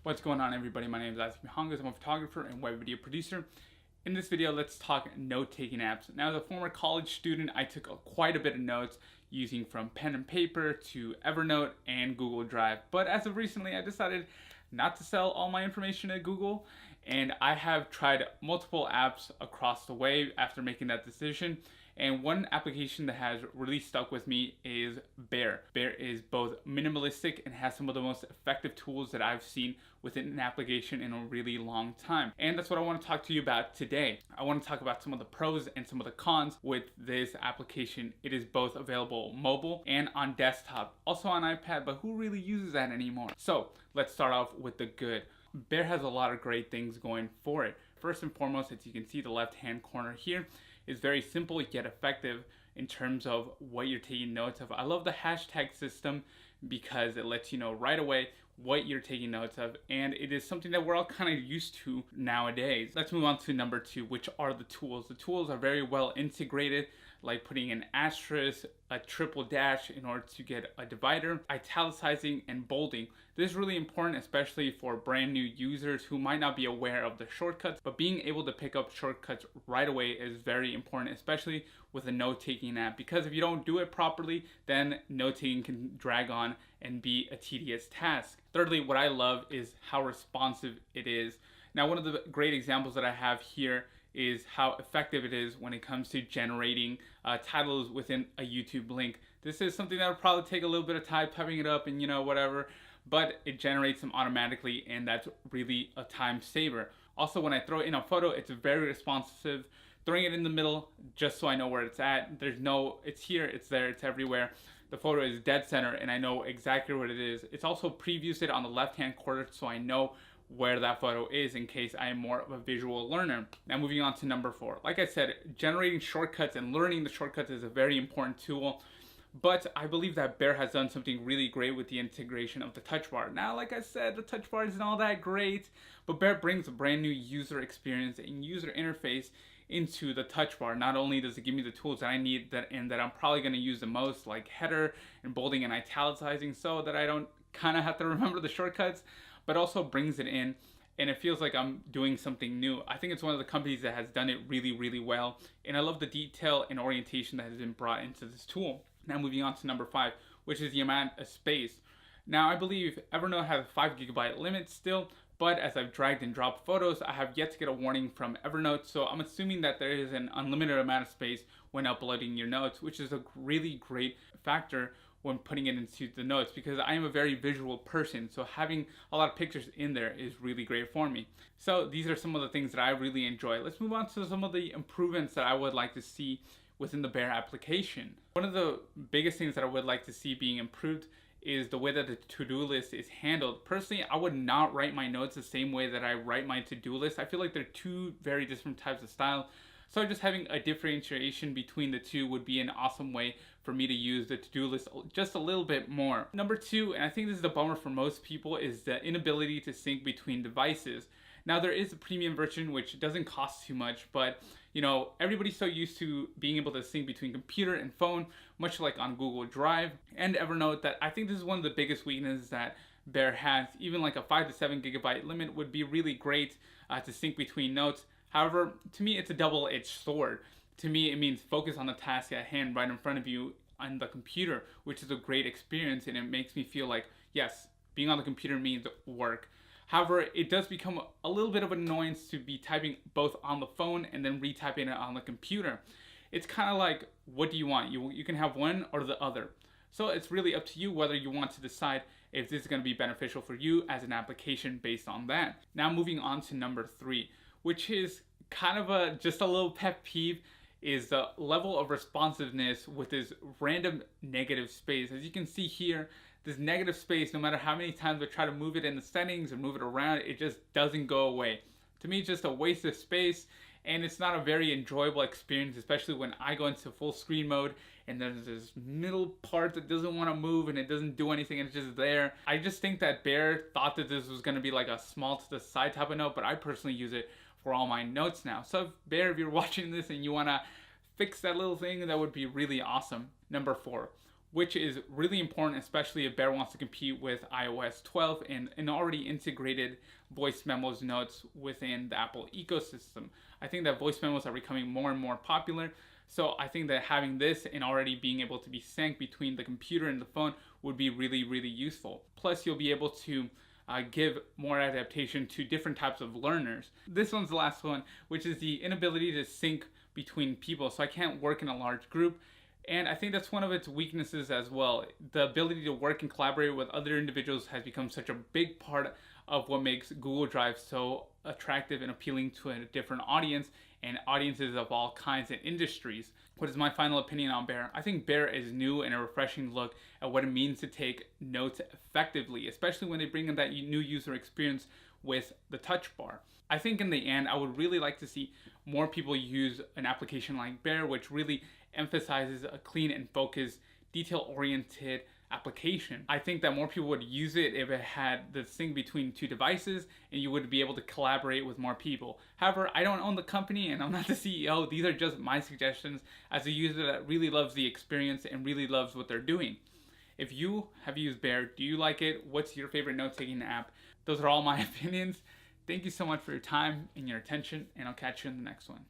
What's going on, everybody? My name is Isaac Mihangas. I'm a photographer and web video producer. In this video, let's talk note-taking apps. Now, as a former college student, I took quite a bit of notes using from pen and paper to Evernote and Google Drive. But as of recently, I decided not to sell all my information to Google, and I have tried multiple apps across the way after making that decision. And one application that has really stuck with me is Bear. Bear is both minimalistic and has some of the most effective tools that I've seen within an application in a really long time. And that's what I want to talk to you about today. I want to talk about some of the pros and some of the cons with this application. It is both available mobile and on desktop, also on iPad, but who really uses that anymore? So let's start off with the good. Bear has a lot of great things going for it. First and foremost, as you can see, the left-hand corner here is very simple yet effective in terms of what you're taking notes of. I love the hashtag system because it lets you know right away what you're taking notes of, and it is something that we're all kind of used to nowadays. Let's move on to number two, which are the tools. The tools are very well integrated, like putting an asterisk, a triple dash in order to get a divider, italicizing, and bolding. This is really important, especially for brand new users who might not be aware of the shortcuts, but being able to pick up shortcuts right away is very important, especially with a note-taking app, because if you don't do it properly, then note-taking can drag on and be a tedious task. Thirdly, what I love is how responsive it is. Now, one of the great examples that I have here is how effective it is when it comes to generating titles within a YouTube link. This is something that would probably take a little bit of time typing it up and whatever, but it generates them automatically, and that's really a time saver. Also, when I throw in a photo, it's very responsive. Throwing it in the middle just so I know where it's at. It's here, it's there, it's everywhere. The photo is dead center and I know exactly what it is. It's also previews it on the left-hand corner so I know where that photo is in case I am more of a visual learner. Now, moving on to number four. Like I said, generating shortcuts and learning the shortcuts is a very important tool, but I believe that Bear has done something really great with the integration of the touch bar. Now, like I said, the touch bar isn't all that great, but Bear brings a brand new user experience and user interface into the touch bar. Not only does it give me the tools that I need that I'm probably going to use the most, like header and bolding and italicizing, so that I don't kind of have to remember the shortcuts, but also brings it in and it feels like I'm doing something new. I think it's one of the companies that has done it really, really well, and I love the detail and orientation that has been brought into this tool. Now, moving on to number five, which is the amount of space. Now, I believe Evernote has a 5 GB limit still, but as I've dragged and dropped photos, I have yet to get a warning from Evernote, so I'm assuming that there is an unlimited amount of space when uploading your notes, which is a really great factor when putting it into the notes, because I am a very visual person, so having a lot of pictures in there is really great for me. So these are some of the things that I really enjoy. Let's move on to some of the improvements that I would like to see within the Bear application. One of the biggest things that I would like to see being improved is the way that the to-do list is handled. Personally, I would not write my notes the same way that I write my to-do list. I feel like they're two very different types of style. So just having a differentiation between the two would be an awesome way for me to use the to-do list just a little bit more. Number two, and I think this is the bummer for most people, is the inability to sync between devices. Now, there is a premium version which doesn't cost too much, but everybody's so used to being able to sync between computer and phone, much like on Google Drive and Evernote, that I think this is one of the biggest weaknesses that Bear has. Even like a 5 to 7 GB limit would be really great to sync between notes. However, to me, it's a double-edged sword. To me, it means focus on the task at hand right in front of you on the computer, which is a great experience, and it makes me feel like, yes, being on the computer means work. However, it does become a little bit of an annoyance to be typing both on the phone and then retyping it on the computer. It's kind of like, what do you want? You can have one or the other. So it's really up to you whether you want to decide if this is going to be beneficial for you as an application based on that. Now, moving on to number three, which is kind of just a little pet peeve, is the level of responsiveness with this random negative space. As you can see here, this negative space, no matter how many times I try to move it in the settings or move it around, it just doesn't go away. To me, it's just a waste of space, and it's not a very enjoyable experience, especially when I go into full screen mode and there's this middle part that doesn't want to move and it doesn't do anything and it's just there. I just think that Bear thought that this was going to be like a small to the side type of note, but I personally use it for all my notes now. So Bear, if you're watching this and you want to fix that little thing, that would be really awesome. Number four, which is really important, especially if Bear wants to compete with iOS 12 and an already integrated voice memos notes within the Apple ecosystem. I think that voice memos are becoming more and more popular. So I think that having this and already being able to be synced between the computer and the phone would be really, really useful. Plus, you'll be able to give more adaptation to different types of learners. This one's the last one, which is the inability to sync between people. So I can't work in a large group. And I think that's one of its weaknesses as well. The ability to work and collaborate with other individuals has become such a big part of what makes Google Drive so attractive and appealing to a different audience and audiences of all kinds and industries. What is my final opinion on Bear? I think Bear is new and a refreshing look at what it means to take notes effectively, especially when they bring in that new user experience with the touch bar. I think in the end, I would really like to see more people use an application like Bear, which really emphasizes a clean and focused, detail-oriented application. I think that more people would use it if it had the sync between two devices and you would be able to collaborate with more people. However, I don't own the company and I'm not the CEO. These are just my suggestions as a user that really loves the experience and really loves what they're doing. If you have used Bear, do you like it? What's your favorite note-taking app? Those are all my opinions. Thank you so much for your time and your attention, and I'll catch you in the next one.